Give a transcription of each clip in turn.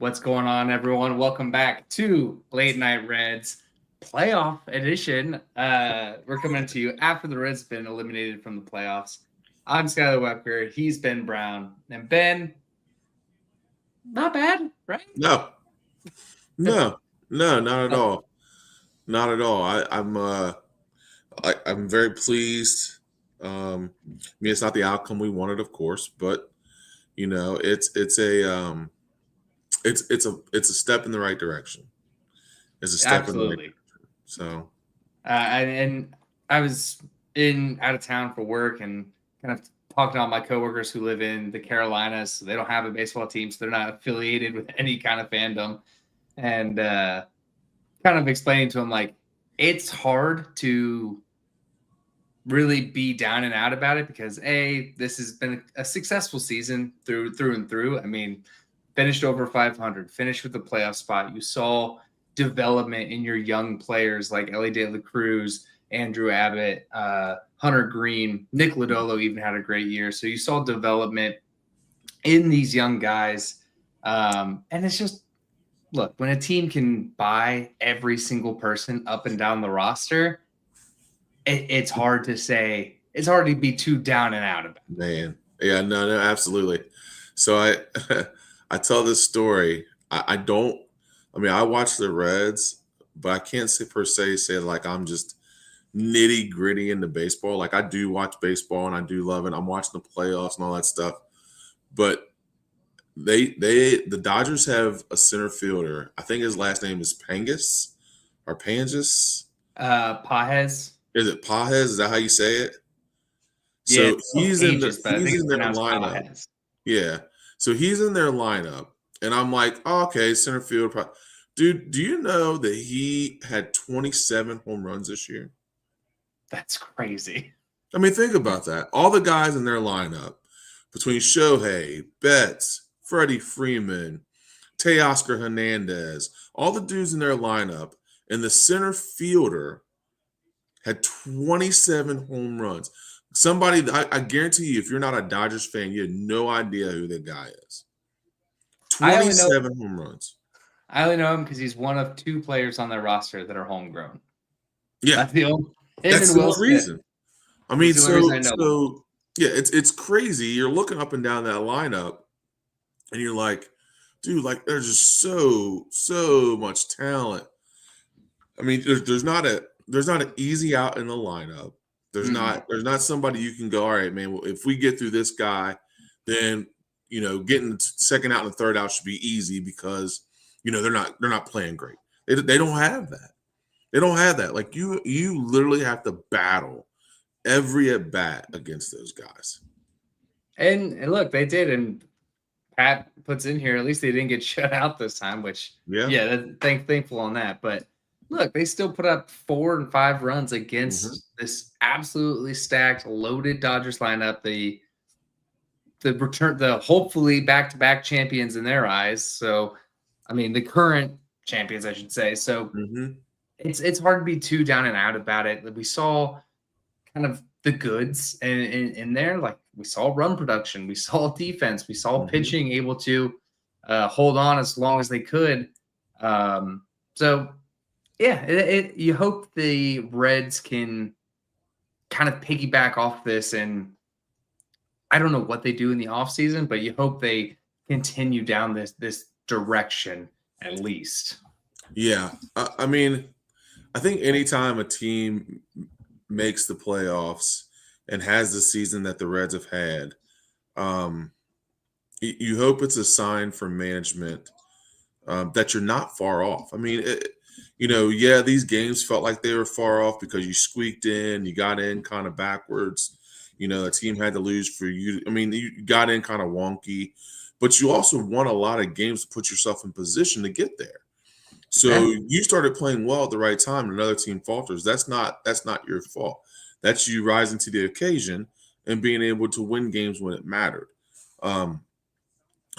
What's going on, everyone? Welcome back to Late Night Reds playoff edition. We're coming to you after the Reds have been eliminated from the playoffs. I'm Skylar Webker. He's Ben Brown. And Ben, not bad, right? No, not at all. Not at all. I'm very pleased. It's not the outcome we wanted, of course, but it's a step in the right direction. It's a step in the right Absolutely. direction. So And I was out of town for work and kind of talking to all my coworkers who live in the Carolinas. So they don't have a baseball team, so they're not affiliated with any kind of fandom. And kind of explaining to them like it's hard to really be down and out about it because this has been a successful season through and through. I mean, finished over 500, finished with the playoff spot. You saw development in your young players like Ellie De La Cruz, Andrew Abbott, Hunter Green, Nick Lodolo even had a great year. So you saw development in these young guys. And it's just, look, when a team can buy every single person up and down the roster, it's hard to say. It's hard to be too down and out about it. man, yeah, no, absolutely. So I I tell this story. I watch the Reds, but I can't say like I'm just nitty gritty into baseball. Like I do watch baseball and I do love it. I'm watching the playoffs and all that stuff. But the Dodgers have a center fielder. I think his last name is Pangus or Pangus. Pajes. Is it Pajes? Is that how you say it? Yeah, So it's Pages, but I think he's it's in their pronounced lineup. Pajes. Yeah. So he's in their lineup. And I'm like, oh, okay, center field. Dude, do you know that he had 27 home runs this year? That's crazy. I mean, think about that. All the guys in their lineup between Shohei, Betts, Freddie Freeman, Teoscar Hernandez, all the dudes in their lineup, and the center fielder had 27 home runs. I guarantee you, if you're not a Dodgers fan, you have no idea who that guy is. I only know 27 home runs. him because he's one of two players on their roster that are homegrown. Yeah, That's the only him that's and the Will only Smith. reason. I mean, That's the only reason I know him. yeah, it's crazy. You're looking up and down that lineup, and you're like, dude, like there's just so much talent. I mean, there's not an easy out in the lineup. There's not somebody you can go, all right, man. Well, if we get through this guy, then getting the second out and the third out should be easy because they're not playing great. They don't have that. They don't have that. Like you literally have to battle every at bat against those guys. And look, they did, and Pat puts in here. At least they didn't get shut out this time, which Yeah. thankful on that. But look, they still put up 4 and 5 runs Mhm. against this absolutely stacked, loaded Dodgers lineup. The hopefully back-to-back champions in their eyes. So, I mean, the current champions, I should say. So Mhm. it's hard to be too down and out about it. We saw kind of the goods in there. Like we saw run production, we saw defense, we saw Mhm. pitching able to hold on as long as they could. So yeah, you hope the Reds can kind of piggyback off this, and I don't know what they do in the offseason, but you hope they continue down this direction at least. Yeah. I mean, I think anytime a team makes the playoffs and has the season that the Reds have had, um, you hope it's a sign from management that you're not far off. I mean, yeah, these games felt like they were far off because you squeaked in, you got in kind of backwards. The team had to lose for you. I mean, you got in kind of wonky, but you also won a lot of games to put yourself in position to get there. So Yeah. you started playing well at the right time, and another team falters. That's not your fault. That's you rising to the occasion and being able to win games when it mattered. Um,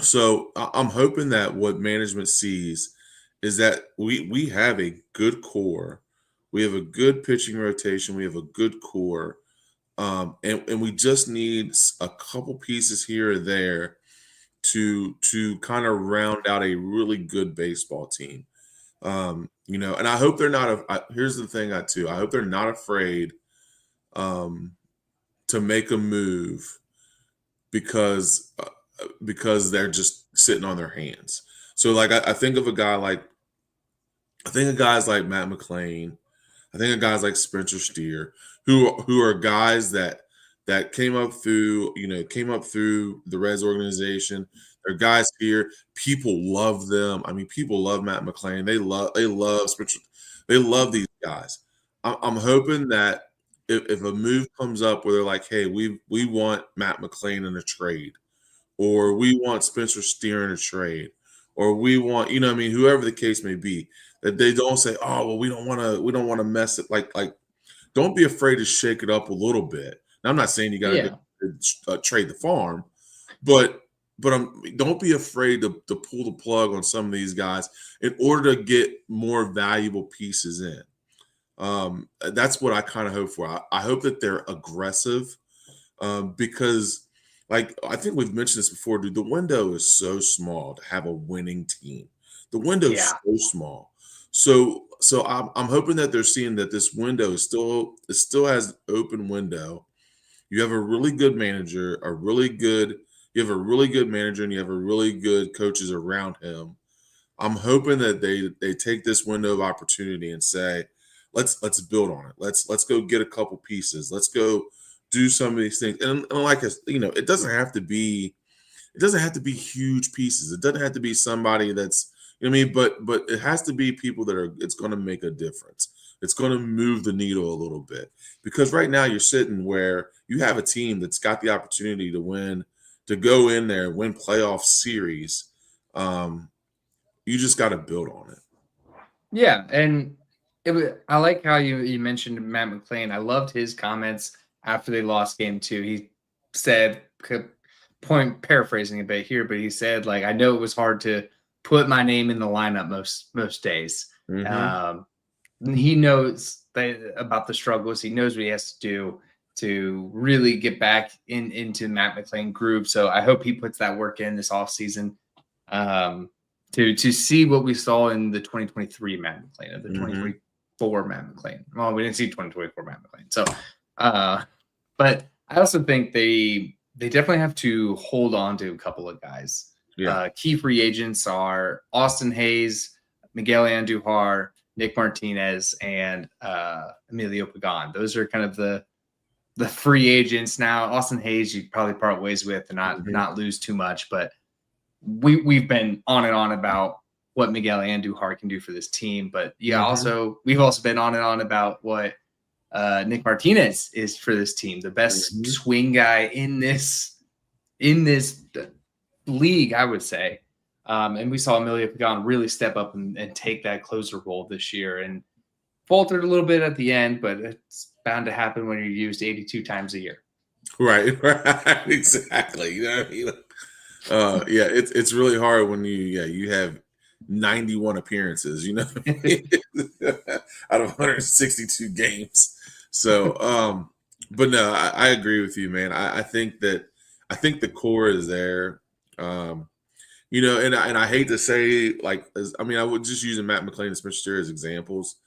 so I'm hoping that what management sees is that we have a good core, we have a good pitching rotation, we have a good core, and we just need a couple pieces here or there to kind of round out a really good baseball team. And I hope they're not. Here's the thing, too. I hope they're not afraid to make a move because they're just sitting on their hands. So, like, I think of guys like Matt McClain. I think of guys like Spencer Steer, who are guys that came up through the Reds organization. They're guys here. People love them. I mean, people love Matt McClain. They love Spencer. They love these guys. I'm hoping that if a move comes up where they're like, hey, we want Matt McClain in a trade, or we want Spencer Steer in a trade, or we want, whoever the case may be, that they don't say, oh, well, we don't want to mess it. Like, don't be afraid to shake it up a little bit. Now, I'm not saying you got to trade the farm, but don't be afraid to pull the plug on some of these guys in order to get more valuable pieces in. That's what I kind of hope for. I hope that they're aggressive because, like, I think we've mentioned this before, dude, the window is so small to have a winning team. The window is so small. So I'm hoping that they're seeing that this window it still has open window. You have a really good manager, you have a really good manager, and you have a really good coaches around him. I'm hoping that they take this window of opportunity and say, let's build on it. Let's go get a couple pieces. Let's go do some of these things. And like it doesn't have to be huge pieces. It doesn't have to be somebody that's, but it has to be people it's going to make a difference. It's going to move the needle a little bit, because right now you're sitting where you have a team that's got the opportunity to win, to go in there, win playoff series. You just got to build on it. Yeah. And I like how you mentioned Matt McClain. I loved his comments after they lost game 2. He said, paraphrasing a bit here, but he said, like, I know it was hard to put my name in the lineup most days. He knows about the struggles. He knows what he has to do to really get back into Matt McClain groove. So I hope he puts that work in this offseason to see what we saw in the 2023 Matt McClain, of the 2024 Matt McClain. Well, we didn't see 2024 Matt McClain. So, but I also think they definitely have to hold on to a couple of guys. Key free agents are Austin Hayes, Miguel Andujar, Nick Martinez, and Emilio Pagan. Those are kind of the free agents now. Austin Hayes, you probably part ways with and not lose too much, but we've been on and on about what Miguel Andujar can do for this team. But we've also been on and on about what Nick Martinez is for this team, the best swing guy in this league, I would say. And we saw Emilio Pagan really step up and take that closer role this year, and faltered a little bit at the end, but it's bound to happen when you're used 82 times a year. Right, exactly. You know what I mean? It's really hard when you have 91 appearances, out of 162 games. So, but no, I agree with you, man. I think the core is there. And I hate to say, I would just using Matt McClain and Spencer Steer as examples.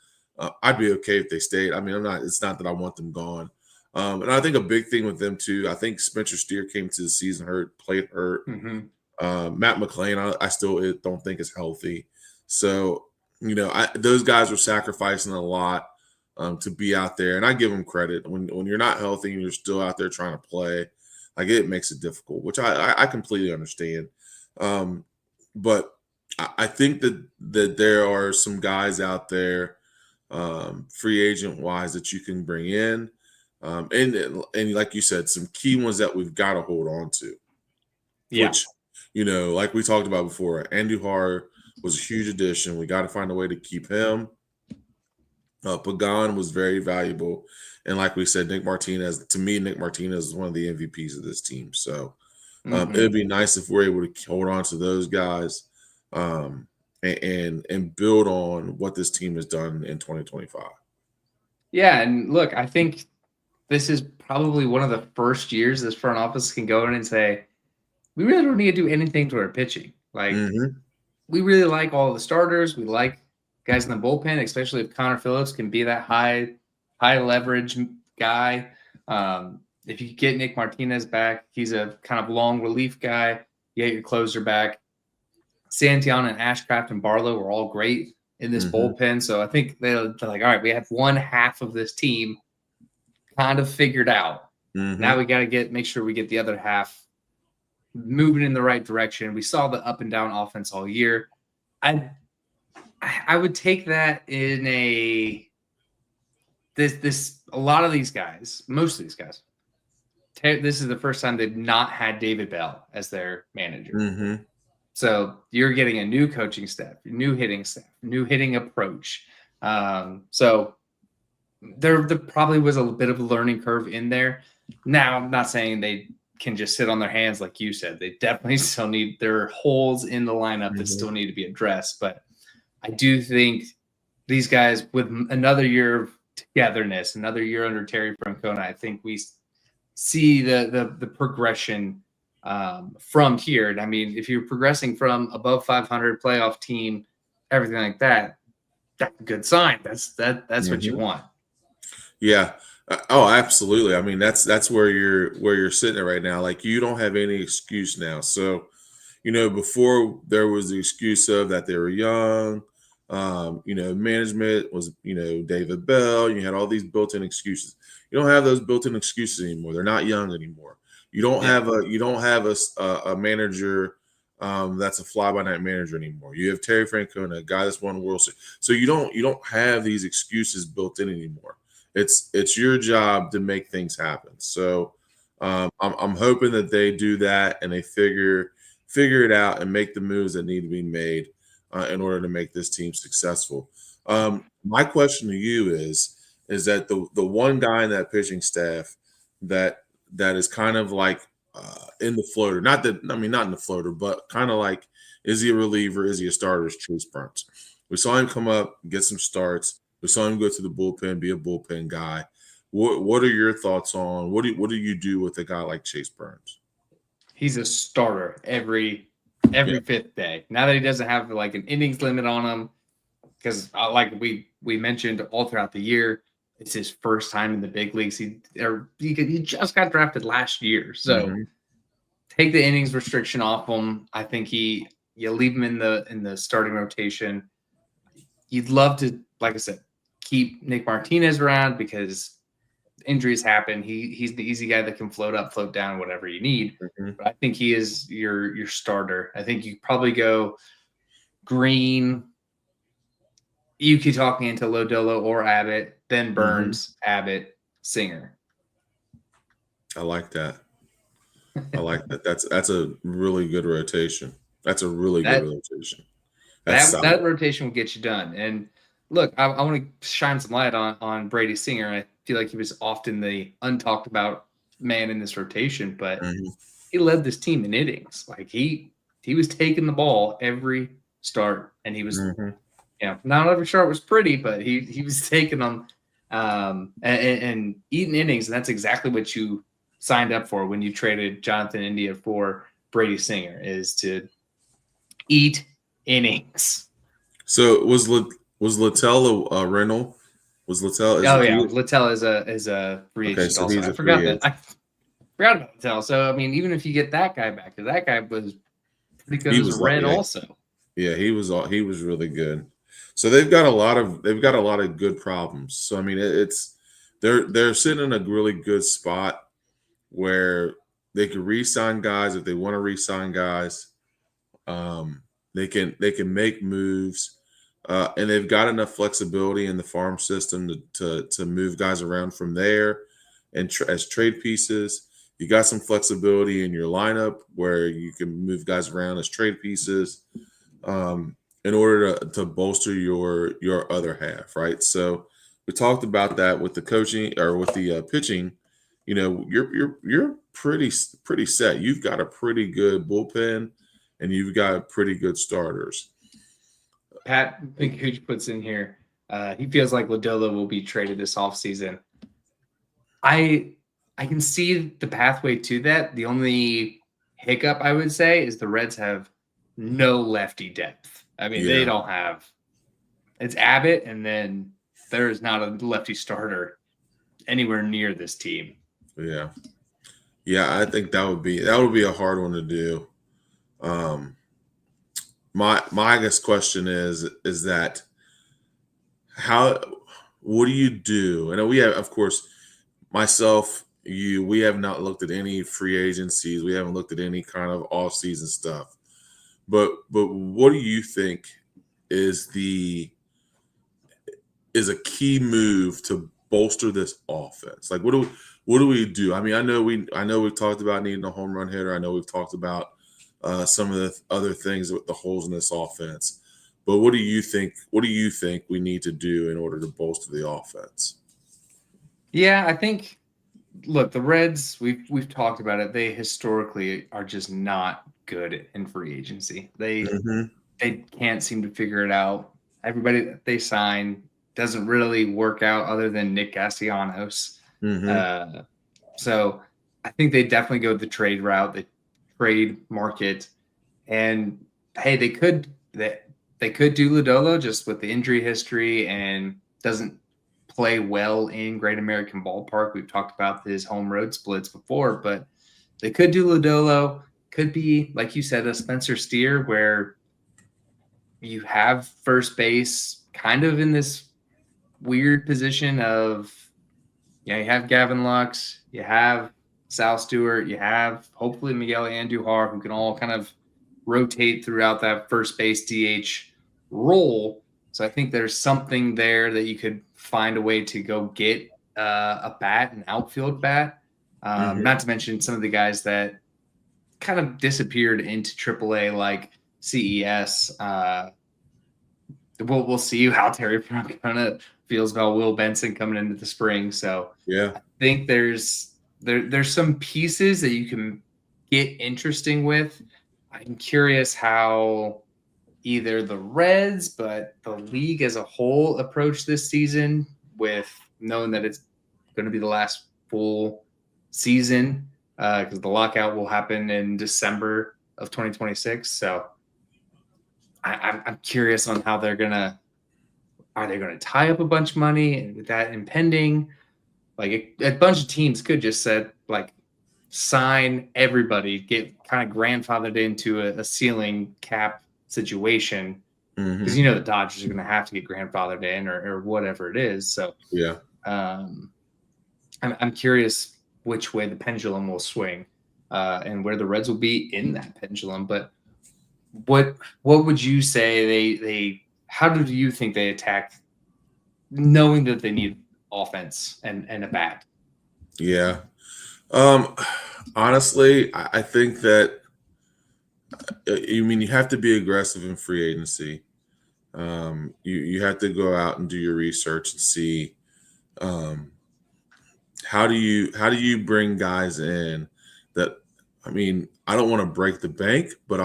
I'd be okay if they stayed. I mean, it's not that I want them gone. And I think a big thing with them too, I think Spencer Steer came to the season played hurt. Matt McClain, I still don't think is healthy. So, those guys are sacrificing a lot to be out there. And I give them credit. When you're not healthy and you're still out there trying to play, like, it makes it difficult, which I completely understand. But I think that there are some guys out there, free agent wise, that you can bring in. And like you said, some key ones that we've got to hold on to. Yeah. Which, like we talked about before, Andujar was a huge addition. We got to find a way to keep him. Pagan was very valuable. And like we said, Nick Martinez is one of the MVPs of this team. So it'd be nice if we're able to hold on to those guys and build on what this team has done in 2025. Yeah, and look, I think this is probably one of the first years this front office can go in and say, we really don't need to do anything to our pitching. Like, Mm-hmm. we really like all the starters. We like guys in the bullpen, especially if Connor Phillips can be that high leverage guy. If you get Nick Martinez back, he's a kind of long relief guy. You get your closer back. Santiana and Ashcraft and Barlow were all great in this bullpen. So I think they're like, all right, we have one half of this team kind of figured out. Now we got to make sure we get the other half moving in the right direction. We saw the up and down offense all year. I would take that in a lot of these guys, most of these guys. This is the first time they've not had David Bell as their manager. So you're getting a new coaching staff, new hitting approach. So there probably was a bit of a learning curve in there. Now, I'm not saying they can just sit on their hands like you said. They definitely still need there are holes in the lineup that still need to be addressed. But I do think these guys, with another year of togetherness, another year under Terry Francona, I think we see the progression from here. And I mean, if you're progressing from above 500 playoff team, everything like that, that's a good sign. That's what you want. Yeah. Oh, absolutely. I mean, that's where you're sitting at right now. Like, you don't have any excuse now. So, before there was the excuse of that they were young, management was, David Bell. You had all these built-in excuses. You don't have those built-in excuses anymore. They're not young anymore. You don't have a manager that's a fly-by-night manager anymore. You have Terry Francona, a guy that's won World Series. So you don't have these excuses built in anymore. It's your job to make things happen. So I'm hoping that they do that and they figure it out and make the moves that need to be made in order to make this team successful. My question to you is that the one guy in that pitching staff that is kind of like in the floater, not in the floater, but kind of like, is he a reliever? Is he a starter? Is Chase Burns. We saw him come up, get some starts. We saw him go to the bullpen, be a bullpen guy. What are your thoughts on what do you do with a guy like Chase Burns? He's a starter every fifth day. Now that he doesn't have like an innings limit on him, because like we mentioned all throughout the year, it's his first time in the big leagues. He just got drafted last year, so take the innings restriction off him. I think you leave him in the starting rotation. You'd love to, like I said, keep Nick Martinez around because injuries happen. He's the easy guy that can float up, float down, whatever you need. But I think he is your starter. I think you probably go Green. You keep talking into Lodolo or Abbott, then Burns, Abbott, Singer. I like that. That's a really good rotation. That's a really good rotation. That rotation will get you done. And look, I want to shine some light on Brady Singer. I feel like he was often the untalked about man in this rotation, but he led this team in innings. Like he was taking the ball every start, and he was, not every start was pretty, but he was taking them and eating innings, and that's exactly what you signed up for when you traded Jonathan India for Brady Singer, is to eat innings. So was Littell a rental? Was Littell? Littell is a free agent. So also, I forgot about Littell. So I mean, even if you get that guy back, because that guy was pretty good as a rent also. Yeah, he was really good. So they've got a lot of good problems. So I mean, they're sitting in a really good spot where they could re-sign guys if they want to re-sign guys. They can make moves. And they've got enough flexibility in the farm system to move guys around from there, and as trade pieces. You got some flexibility in your lineup where you can move guys around as trade pieces in order to bolster your other half, right? So we talked about that with the coaching or with the pitching. You're pretty set. You've got a pretty good bullpen, and you've got pretty good starters. Pat Pinkuch puts in here, he feels like Lodolo will be traded this offseason. I can see the pathway to that. The only hiccup I would say is the Reds have no lefty depth. I mean, they Yeah. don't have. It's Abbott, and then there is not a lefty starter anywhere near this team. Yeah. Yeah, I think that would be a hard one to do. My I guess question is that how what do you do? And we have, of course, myself, you, we have not looked at any free agencies. We haven't looked at any kind of off season stuff. But what do you think is a key move to bolster this offense? Like what do we do? I mean, I know we've talked about needing a home run hitter. I know we've talked about some of the other things with the holes in this offense. But what do you think? What do you think we need to do in order to bolster the offense? Yeah, I think. Look, the Reds. We've talked about it. They historically are just not good in free agency. Mm-hmm. They can't seem to figure it out. Everybody that they sign doesn't really work out, other than Nick Castellanos. Mm-hmm. So I think they definitely go the trade route, the trade market, and hey, they could do Lodolo just with the injury history and doesn't play well in Great American Ballpark. We've talked about his home road splits before, but they could do Lodolo. Could be, like you said, a Spencer Steer, where you have first base kind of in this weird position of, you have Gavin Lux, you have Sal Stewart, you have hopefully Miguel Andujar, who can all kind of rotate throughout that first base DH role. So I think there's something there that you could find a way to go get a bat, an outfield bat. Mm-hmm. Not to mention some of the guys that kind of disappeared into AAA, like CES. We'll see how Terry Francona feels about Will Benson coming into the spring. So Yeah. I think there's some pieces that you can get interesting with. I'm curious how either the Reds, but the league as a whole, approach this season, with knowing that it's going to be the last full season, because the lockout will happen in December of 2026. So I'm curious on how are they going to tie up a bunch of money, and with that impending, like a bunch of teams could just said, like, sign everybody, get kind of grandfathered into a ceiling cap situation, because Mm-hmm. the Dodgers are going to have to get grandfathered in, or whatever it is. So Yeah. I'm curious which way the pendulum will swing, and where the Reds will be in that pendulum. But what would you say they how do you think they attack, knowing that they need offense and a bat? Yeah. Honestly, I think that you have to be aggressive in free agency. You have to go out and do your research and see how do you bring guys in that. I mean, I don't want to break the bank, but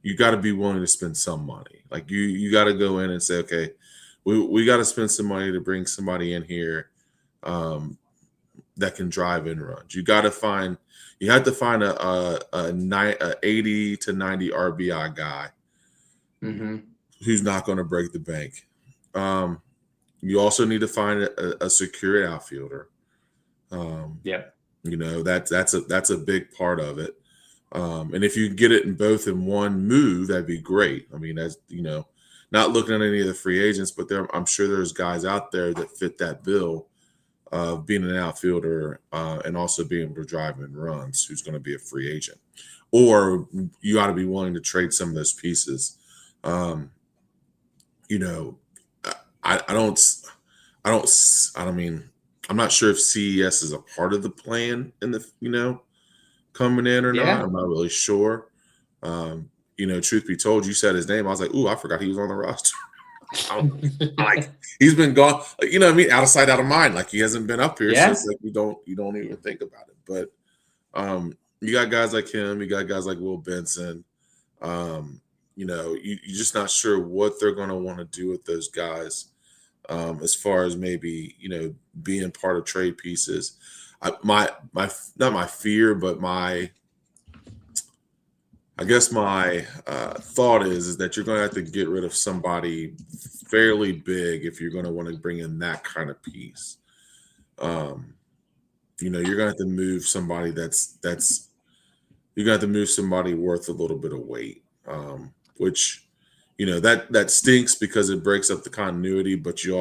you got to be willing to spend some money. Like you got to go in and say, okay, we got to spend some money to bring somebody in here that can drive in runs. You have to find a 80 to 90 RBI guy who's not going to break the bank. You also need to find a secure outfielder. That's a big part of it. And if you get it in one move, that'd be great. I mean, not looking at any of the free agents, but I'm sure there's guys out there that fit that bill of being an outfielder and also being able to drive in runs, who's going to be a free agent. Or you ought to be willing to trade some of those pieces. I mean, I'm not sure if CES is a part of the plan in the, coming in or not. I'm not really sure. Truth be told, you said his name. I was like, ooh, I forgot he was on the roster. Like, he's been gone. You know what I mean? Out of sight, out of mind. Like, he hasn't been up here. So it's like you don't even think about it. But you got guys like him. You got guys like Will Benson. You're just not sure what they're going to want to do with those guys. As far as maybe being part of trade pieces, not my fear, but my I guess my thought is that you're going to have to get rid of somebody fairly big if you're going to want to bring in that kind of piece. Um, you're going to have to move somebody that's you're going to have to move somebody worth a little bit of weight, which that stinks because it breaks up the continuity. But you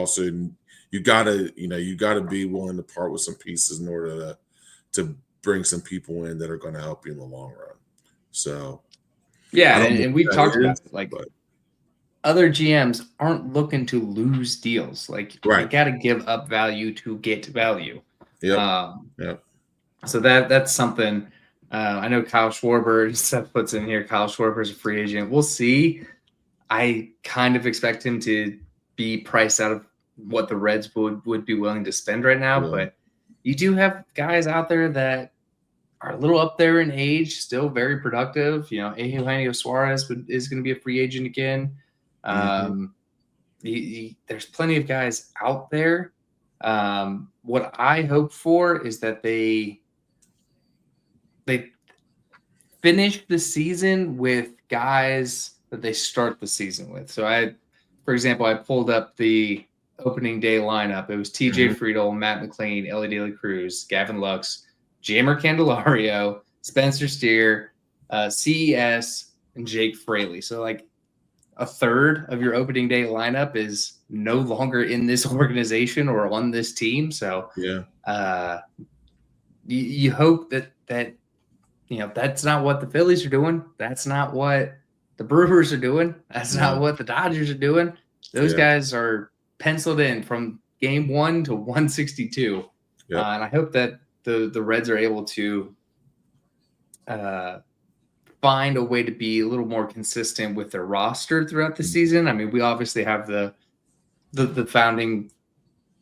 gotta be willing to part with some pieces in order to bring some people in that are going to help you in the long run. So Yeah, I don't know and we've what that talked about is, it. Like but other GMs aren't looking to lose deals. Like you right. got to give up value to get value. Yep. Um, Yep. so that's something. I know Kyle Schwarber. Seth puts in here. Kyle Schwarber is a free agent. We'll see. I kind of expect him to be priced out of what the Reds would be willing to spend right now. Yeah. But you do have guys out there that are a little up there in age, still very productive. Eugenio Suarez is going to be a free agent again. Hmm. Um, there's plenty of guys out there. What I hope for is that they finish the season with guys that they start the season with. So for example, I pulled up the opening day lineup. It was TJ Hmm. Friedel, Matt McLean, Ellie De La Cruz, Gavin Lux, Jamer Candelario, Spencer Steer, CES, and Jake Fraley. So like a third of your opening day lineup is no longer in this organization or on this team. So Yeah. uh, you hope that that's not what the Phillies are doing. That's not what the Brewers are doing. That's not No. what the Dodgers are doing. Those Yeah. guys are penciled in from game 1 to 162. Yep. And I hope that the Reds are able to uh, find a way to be a little more consistent with their roster throughout the season. I mean, we obviously have the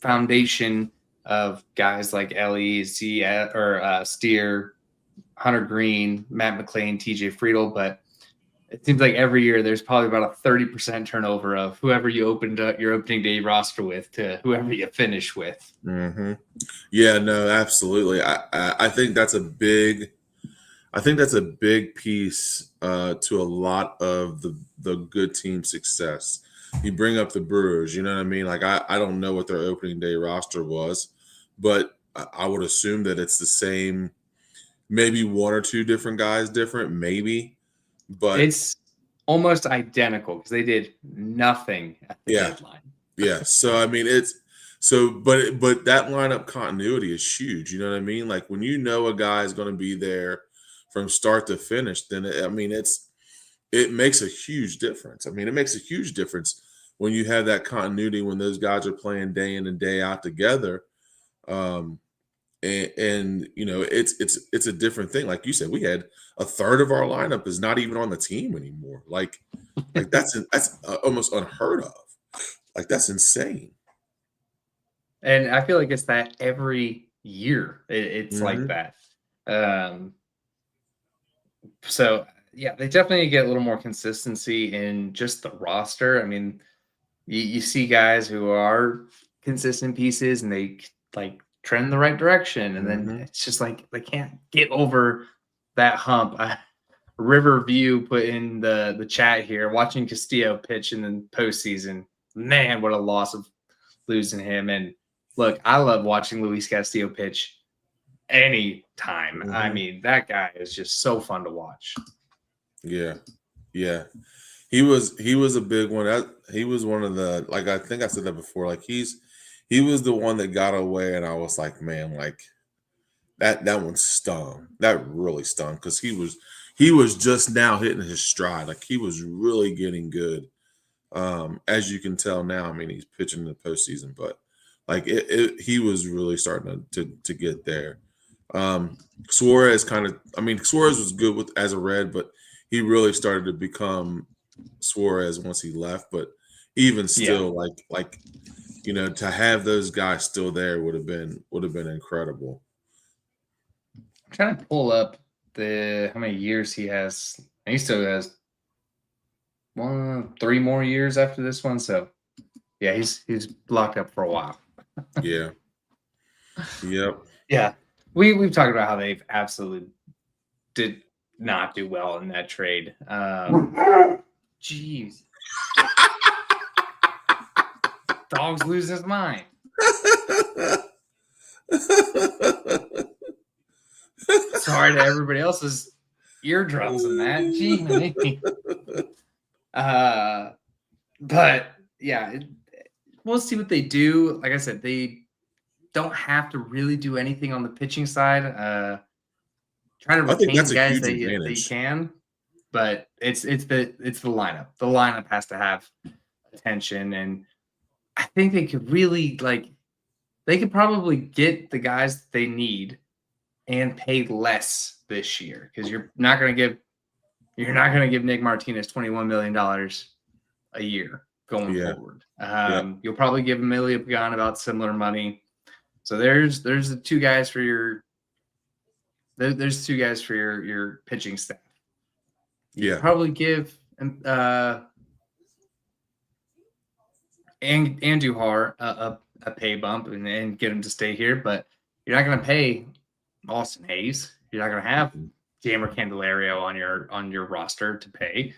foundation of guys like Ellie, Steer, Hunter Green, Matt McLean, TJ Friedel, but it seems like every year there's probably about a 30% turnover of whoever you opened up your opening day roster with to whoever you finish with. Hmm. Yeah. No. Absolutely. I think that's a big. I think that's a big piece to a lot of the good team success. You bring up the Brewers, you know what I mean? Like I don't know what their opening day roster was, but I would assume that it's the same, maybe one or two different guys different, maybe. But It's almost identical because they did nothing at the yeah, deadline. yeah. So I mean but that lineup continuity is huge, you know what I mean? Like when you know a guy is going to be there from start to finish, then it makes a huge difference. I mean, it makes a huge difference when you have that continuity when those guys are playing day in and day out together. Um, and it's a different thing. Like you said, we had a third of our lineup is not even on the team anymore. Like that's almost unheard of. Like that's insane. And I feel like it's that every year. It's like Hmm. that. Um, so yeah, they definitely get a little more consistency in just the roster. I mean, you see guys who are consistent pieces and they like trend the right direction, and then Hmm. it's just like they can't get over that hump. Riverview put in the chat here, watching Castillo pitch in the postseason. Man, what a loss of losing him. And look, I love watching Luis Castillo pitch anytime. I Hmm. mean, that guy is just so fun to watch. Yeah, yeah. He was a big one. He was one of the, like I think I said that before. Like he was the one that got away, and I was like, man, like that one stung. That really stung because he was just now hitting his stride. Like he was really getting good. As you can tell now, I mean, he's pitching in the postseason, but like he was really starting to get there. Suarez I mean, Suarez was good as a Red, but he really started to become Suarez once he left. But even Yeah. still, to have those guys still there would have been incredible. I'm trying to pull up how many years he has. He still has 3 more years after this one. So yeah, he's locked up for a while. Yeah. Yep. Yeah. We've talked about how they've absolutely not do well in that trade. Jeez. Dog's losing his mind. Sorry to everybody else's eardrums and that. Gee. But yeah, we'll see what they do. Like I said, they don't have to really do anything on the pitching side. Try to I think retain that's the a guys huge that you advantage. can, but it's the lineup. The lineup has to have attention, and I think they could really they could probably get the guys they need and pay less this year because you're not going to give Nick Martinez $21 million a year going forward. You'll probably give Emilio Pagan about similar money. So there's the two guys for your pitching staff. You probably give Andujar a pay bump and get him to stay here, but you're not going to pay Austin Hayes. You're not going to have Jeimer Candelario on your roster to pay.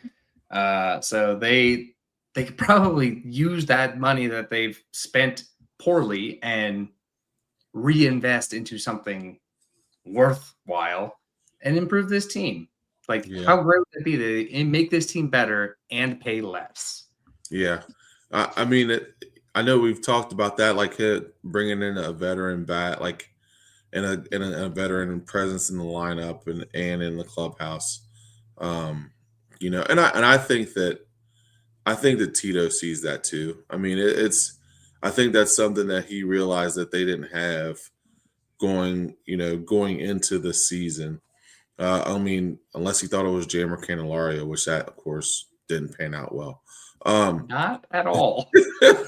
So they could probably use that money that they've spent poorly and reinvest into something worthwhile and improve this team. How great would it be to make this team better and pay less? Yeah. I mean, I know we've talked about that, bringing in a veteran bat, and a veteran presence in the lineup and in the clubhouse. And I think that Tito sees that too. I mean, I think that's something that he realized that they didn't have going into the season. I mean, unless he thought it was Jeimer Candelario, which that of course didn't pan out well. Not at all.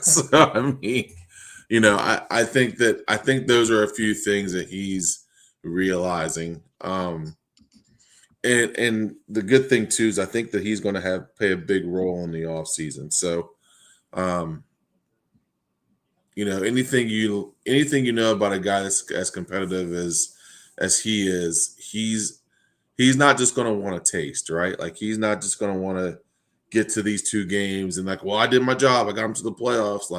So I mean, I think those are a few things that he's realizing. And the good thing too is I think that he's going to play a big role in the offseason. So, anything you know about a guy that's as competitive as he is, he's not just going to want to taste, right? Like he's not just going to want to get to these 2 games and well, I did my job. I got him to the playoffs.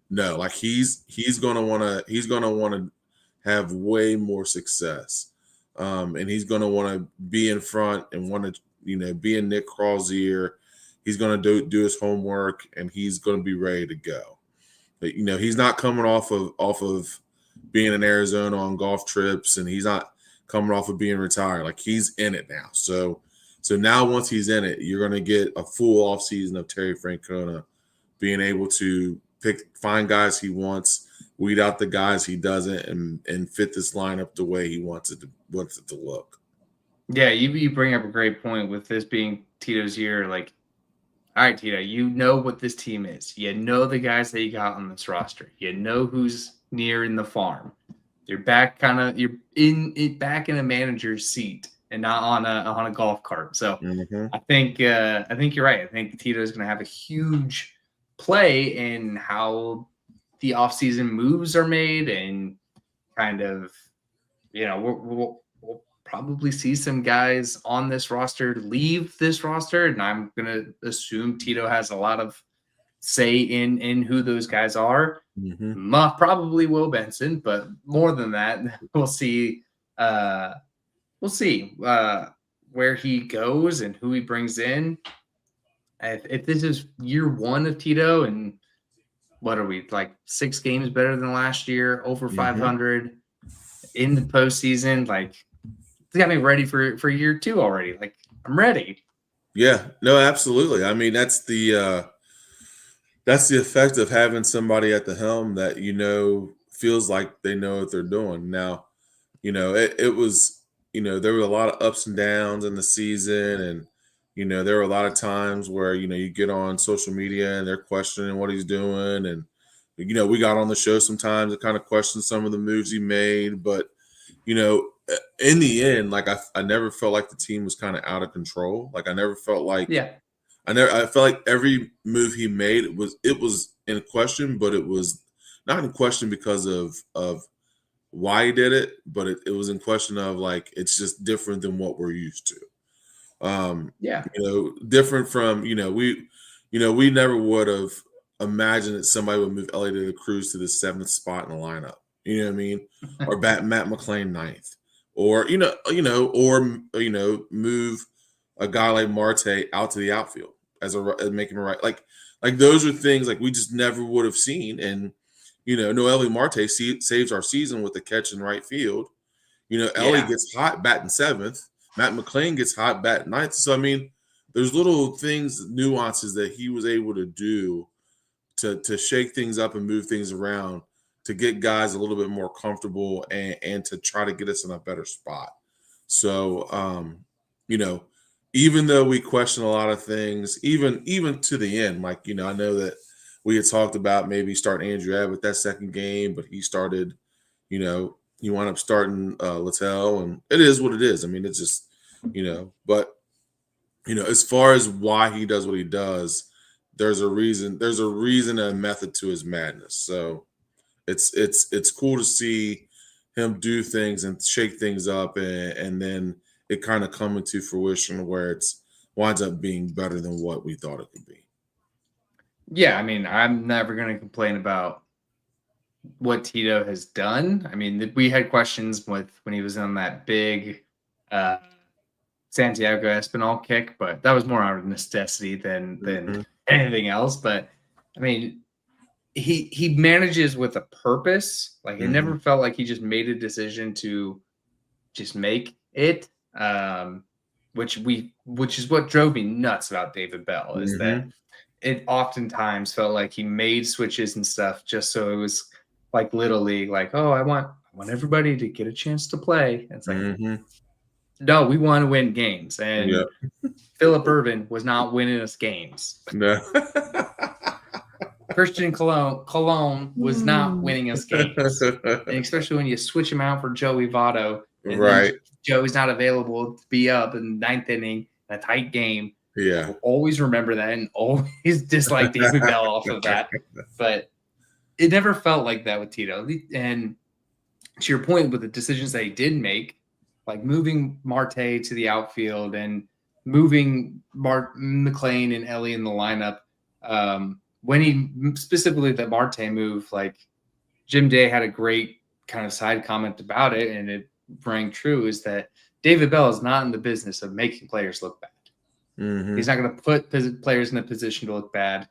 No, he's going to want to have way more success. And he's going to want to be in front and want to, be in Nick Kral's ear. He's going to do his homework and he's going to be ready to go. But, he's not coming off of being in Arizona on golf trips, and he's not coming off of being retired. He's in it now. So now once he's in it, you're going to get a full offseason of Terry Francona being able to find guys he wants, weed out the guys he doesn't, and fit this lineup the way he wants it to look. Yeah, you bring up a great point with this being Tito's year. All right, Tito, you know what this team is. You know the guys that you got on this roster. You know who's near in the farm. You're back you're back in a manager's seat and not on a golf cart. So I think you're right. I think Tito's going to have a huge play in how the offseason moves are made, and kind of, we'll probably see some guys on this roster leave this roster, and I'm going to assume Tito has a lot of say in who those guys are. Probably Will Benson, but more than that, we'll see. We'll see where he goes and who he brings in. If this is year 1 of Tito, and what are we, 6 games better than last year, over 500 in the postseason, it's got me ready for year 2 already. I'm ready. Yeah, no, absolutely. I mean, that's the effect of having somebody at the helm that feels like they know what they're doing. Now, it was, there were a lot of ups and downs in the season, and there were a lot of times where you get on social media and they're questioning what he's doing, and we got on the show sometimes to kind of question some of the moves he made, but in the end, I never felt like the team was kind of out of control. I never felt like I felt like every move he made it was in question, but it was not in question because of why he did it, but it was in question of it's just different than what we're used to. Yeah. Different from, we never would have imagined that somebody would move Elliot de la Cruz to the 7th spot in the lineup. You know what I mean? Or bat Matt McClain 9th. Or, move a guy like Marte out to the outfield as make him a right. Like those are things like we just never would have seen. And, Noelvi Marte saves our season with a catch in right field. Ellie Yeah. gets hot batting 7th. Matt McClain gets hot batting 9th. So, I mean, there's little things, nuances that he was able to do to shake things up and move things around to get guys a little bit more comfortable and to try to get us in a better spot. So, even though we question a lot of things, even to the end, like, I know that we had talked about maybe starting Andrew Abbott that second game, but he started, he wound up starting Littell, and it is what it is. I mean, it's just, but, as far as why he does what he does, there's a reason and a method to his madness. So it's cool to see him do things and shake things up, and then it kind of come into fruition where it's winds up being better than what we thought it could be. Yeah, I mean, I'm never going to complain about what Tito has done. I mean, we had questions with when he was on that big Santiago Espinal kick, but that was more out of necessity than anything else. But I mean, he manages with a purpose. Like it never felt like he just made a decision to just make it. Which is what drove me nuts about David Bell is that it oftentimes felt like he made switches and stuff just so it was like little league, like, oh, I want everybody to get a chance to play. And it's like, no, we want to win games. And Philip Irvin was not winning us games. No. Christian Colon was not winning us games. And especially when you switch him out for Joey Votto. And right. Joey's not available to be up in the 9th inning in a tight game. Yeah. We'll always remember that and always dislike David Bell off of that. But it never felt like that with Tito. And to your point with the decisions that he did make, like moving Marte to the outfield and moving McClain and Ellie in the lineup, when he specifically the Marte move, like Jim Day had a great kind of side comment about it, and it rang true, is that David Bell is not in the business of making players look bad. He's not going to put players in a position to look bad.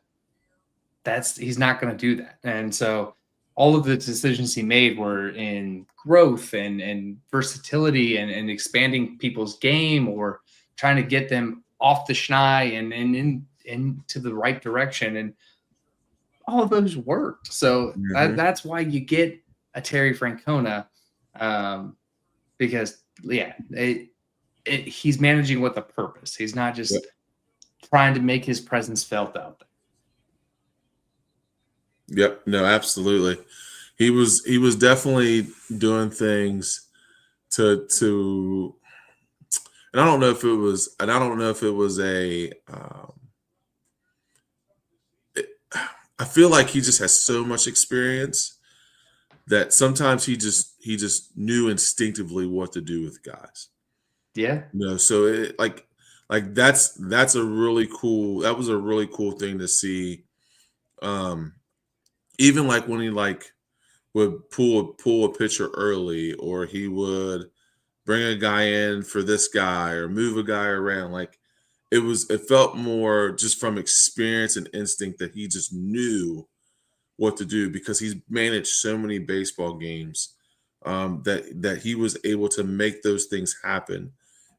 He's not going to do that. And so all of the decisions he made were in growth and versatility and expanding people's game or trying to get them off the schneid and into the right direction. And all of those worked. So that's why you get a Terry Francona, because he's managing with a purpose. He's not just trying to make his presence felt out there. Yep. No, absolutely. He was definitely doing things to and I don't know if it was I feel like he just has so much experience that sometimes he just knew instinctively what to do with guys. Yeah. So it, like that's a really cool. That was a really cool thing to see. Even like when he would pull a pitcher early, or he would bring a guy in for this guy or move a guy around. Like it felt more just from experience and instinct that he just knew what to do because he's managed so many baseball games that he was able to make those things happen.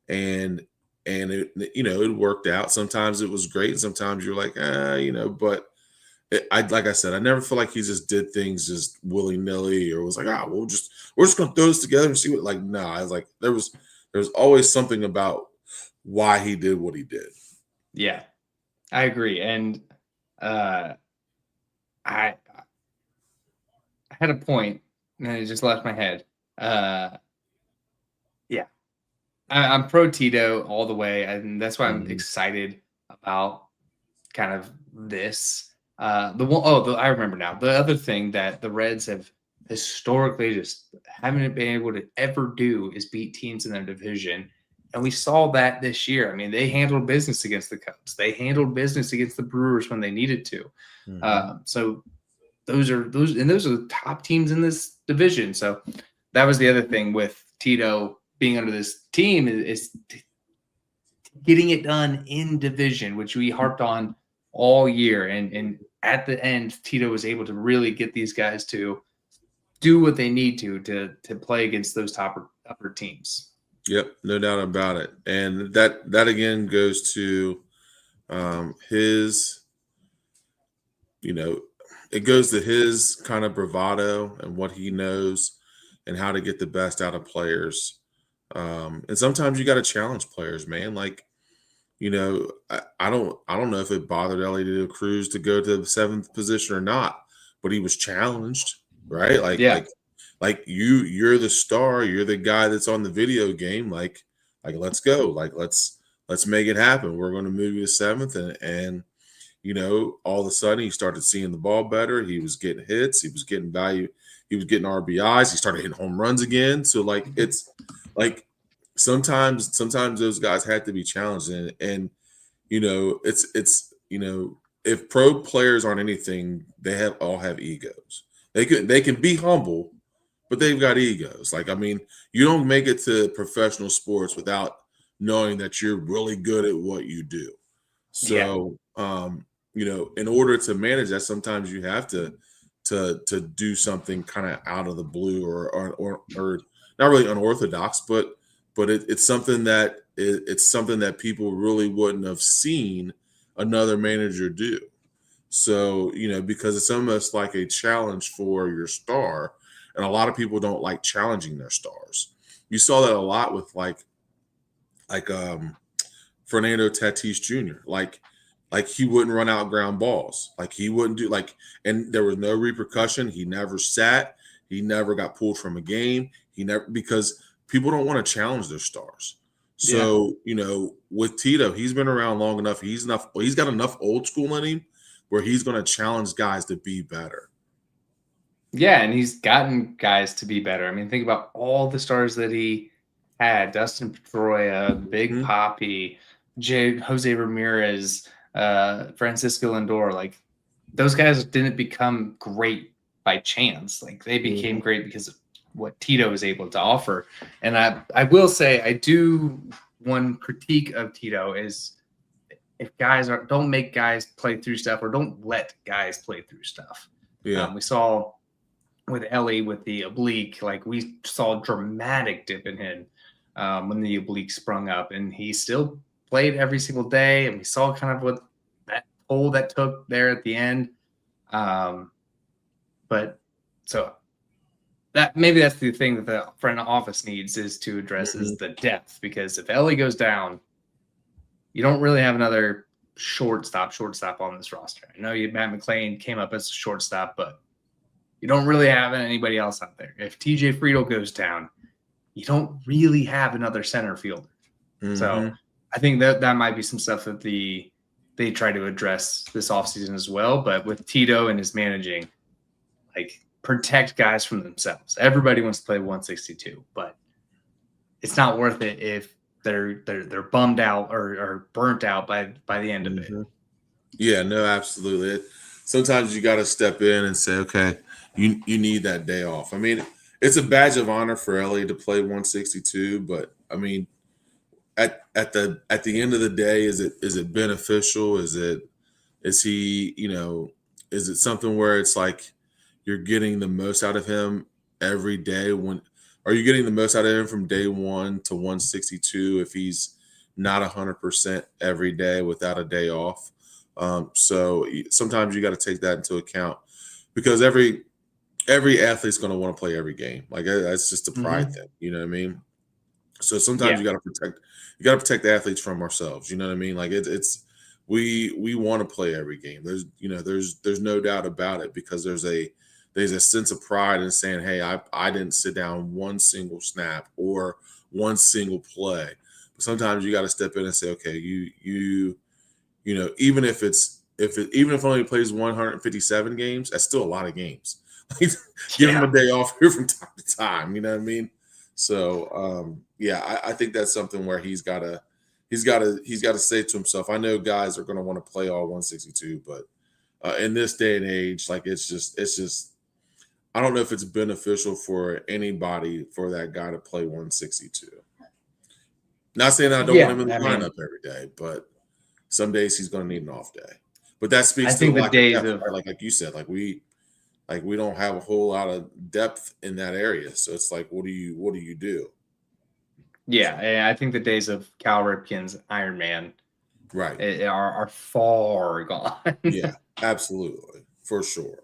And it, it worked out. Sometimes it was great. And sometimes you're like, but like I said, I never feel like he just did things just willy nilly or was like, we're just going to throw this together and see what, like, no, I was like, there was always something about why he did what he did. Yeah, I agree. And I had a point and it just left my head. I'm pro Tito all the way, and that's why I'm excited about kind of this. I remember now. The other thing that the Reds have historically just haven't been able to ever do is beat teams in their division. And we saw that this year. I mean, they handled business against the Cubs. They handled business against the Brewers when they needed to. So those are the top teams in this division. So that was the other thing with Tito being under this team is getting it done in division, which we harped on all year. And at the end, Tito was able to really get these guys to do what they need to play against those upper teams. Yep, no doubt about it. And that again goes to his, it goes to his kind of bravado and what he knows and how to get the best out of players. And sometimes you got to challenge players, man. Like, I don't know if it bothered Ellie De La Cruz to go to the 7th position or not, but he was challenged, right? Like you're the star, you're the guy that's on the video game. Like let's go. Like let's make it happen. We're going to move you to 7th, and all of a sudden he started seeing the ball better. He was getting hits. He was getting value. He was getting RBIs. He started hitting home runs again. So like it's like sometimes those guys had to be challenged, and it's if pro players aren't anything, they all have egos. They can be humble, but they've got egos. Like, I mean, you don't make it to professional sports without knowing that you're really good at what you do. So, in order to manage that, sometimes you have to do something kind of out of the blue or not really unorthodox, but it's something that people really wouldn't have seen another manager do. So, because it's almost like a challenge for your star, and a lot of people don't like challenging their stars. You saw that a lot with like Fernando Tatis Jr. Like he wouldn't run out ground balls. Like he wouldn't do and there was no repercussion. He never sat. He never got pulled from a game. Because people don't want to challenge their stars. So, with Tito, he's been around long enough. He's got enough old school in him where he's going to challenge guys to be better. Yeah, and he's gotten guys to be better. I mean, think about all the stars that he had: Dustin Pedroia, Big Papi, Jose Ramirez, Francisco Lindor. Like, those guys didn't become great by chance. Like, they became great because of what Tito is able to offer. And I will say, one critique of Tito is if guys don't make guys play through stuff, or don't let guys play through stuff. Yeah. We saw with Ellie with the oblique, like we saw a dramatic dip in him when the oblique sprung up, and he still played every single day. And we saw kind of what that toll that took there at the end. But so that maybe that's the thing that the front office needs is to address is the depth, because if Ellie goes down, you don't really have another shortstop on this roster. I know Matt McClain came up as a shortstop, but you don't really have anybody else out there. If TJ Friedel goes down, you don't really have another center fielder. So I think that might be some stuff that they try to address this offseason as well. But with Tito and his managing, like, protect guys from themselves. Everybody wants to play 162, but it's not worth it if they're bummed out or burnt out by the end of it. Yeah, no, absolutely. Sometimes you got to step in and say, okay, you need that day off. I mean, it's a badge of honor for Ellie to play 162, but I mean, at the end of the day, is it beneficial? Is it something where it's like you're getting the most out of him every day? Are you getting the most out of him from day 1 to 162 if he's not 100% every day without a day off? So sometimes you got to take that into account, because every athlete's going to want to play every game. Like, that's just a pride thing. You know what I mean? So sometimes you got to protect the athletes from ourselves. You know what I mean? Like, we want to play every game. There's no doubt about it, because there's a sense of pride in saying, hey, I didn't sit down one single snap or one single play. But sometimes you got to step in and say, okay, even if only plays 157 games, that's still a lot of games. Give him a day off here from time to time. You know what I mean? So I think that's something where he's got to say to himself. I know guys are going to want to play all 162, but in this day and age, like it's just I don't know if it's beneficial for anybody for that guy to play 162. Not saying I don't want him in the lineup every day, but some days he's going to need an off day. But that speaks to the lack of depth, right? Like you said, like we don't have a whole lot of depth in that area. So it's like, what do you do? Yeah, and I think the days of Cal Ripken's Iron Man are far gone. Yeah, absolutely. For sure.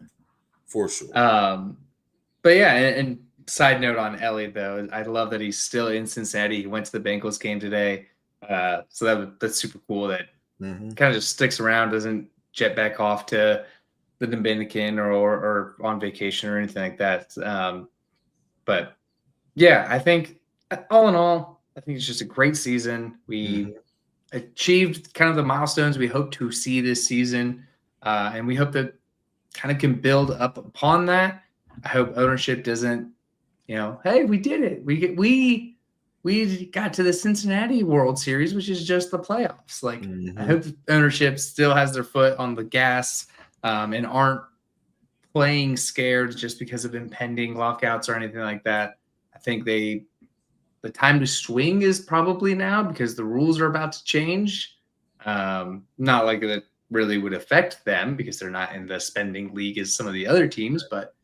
But yeah, and side note on Elliott, though, I love that he's still in Cincinnati. He went to the Bengals game today. So that's super cool that kind of just sticks around, doesn't jet back off to the Dominican or on vacation or anything like that. But yeah, I think all in all, I think it's just a great season. We achieved kind of the milestones we hope to see this season. And we hope that kind of can build up upon that. I hope ownership doesn't, hey, we did it. We got to the Cincinnati World Series, which is just the playoffs. Like, I hope ownership still has their foot on the gas and aren't playing scared just because of impending lockouts or anything like that. I think the time to swing is probably now because the rules are about to change. Not like that really would affect them because they're not in the spending league as some of the other teams, but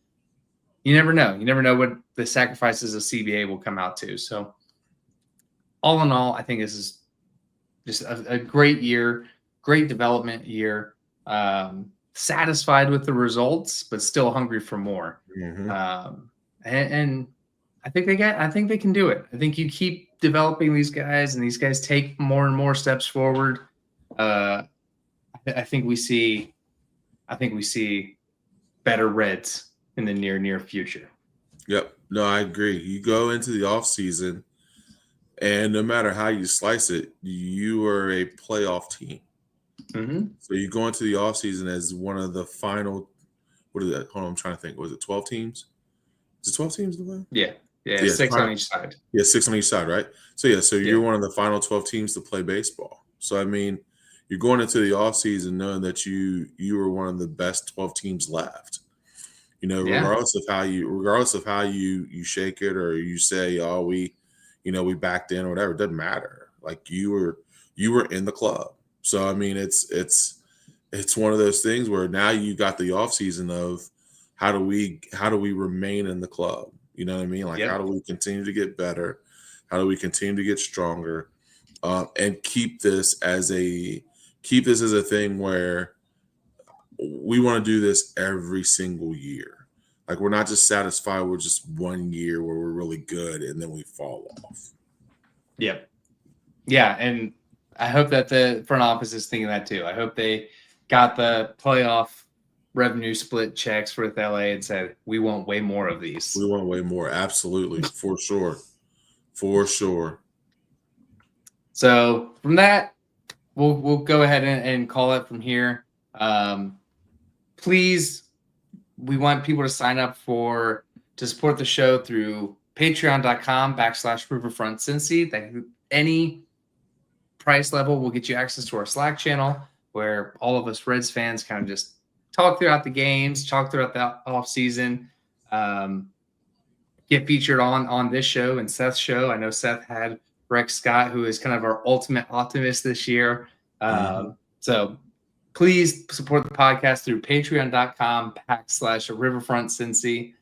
you never know. You never know what the sacrifices of CBA will come out to. So all in all, I think this is just a great year, great development year. Satisfied with the results, but still hungry for more. And I think they can do it. I think you keep developing these guys and these guys take more and more steps forward. I think we see better Reds in the near future. Yep. No, I agree. You go into the offseason, and no matter how you slice it, you are a playoff team. So you go into the offseason as one of the final, what is that? Hold on, I'm trying to think. Was it 12 teams? Is it 12 teams? Yeah, 6 on each side. Yeah, 6 on each side, right? So you're one of the final 12 teams to play baseball. So, I mean, you're going into the offseason knowing that you are one of the best 12 teams left. Regardless of how you shake it or you say, oh, we backed in or whatever, it doesn't matter. Like you were in the club. So I mean, it's one of those things where now you got the offseason of how do we remain in the club? You know what I mean? Like how do we continue to get better? How do we continue to get stronger? And keep this as a thing where we want to do this every single year. Like we're not just satisfied with just one year where we're really good and then we fall off. Yep. Yeah, and I hope that the front office is thinking that too. I hope they got the playoff revenue split checks with LA and said, we want way more of these. We want way more. Absolutely. For sure. For sure. So from that, we'll go ahead and call it from here. Please, we want people to sign up to support the show through patreon.com/RiverfrontCincy. Any price level will get you access to our Slack channel where all of us Reds fans kind of just talk throughout the games, talk throughout the off season, get featured on this show and Seth's show. I know Seth had Rex Scott, who is kind of our ultimate optimist this year. So please support the podcast through patreon.com/RiverfrontCincy.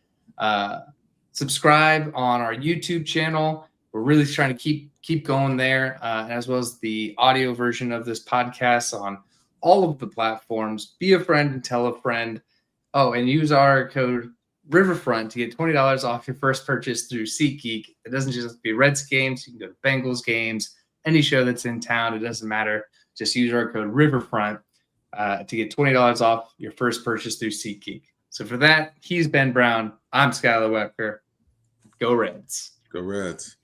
Subscribe on our YouTube channel. We're really trying to keep going there, as well as the audio version of this podcast on all of the platforms. Be a friend and tell a friend. Oh, and use our code Riverfront to get $20 off your first purchase through SeatGeek. It doesn't just have to be Reds games. You can go to Bengals games, any show that's in town. It doesn't matter. Just use our code Riverfront to get $20 off your first purchase through SeatGeek. So for that, he's Ben Brown. I'm Skylar Wecker. Go Reds. Go Reds.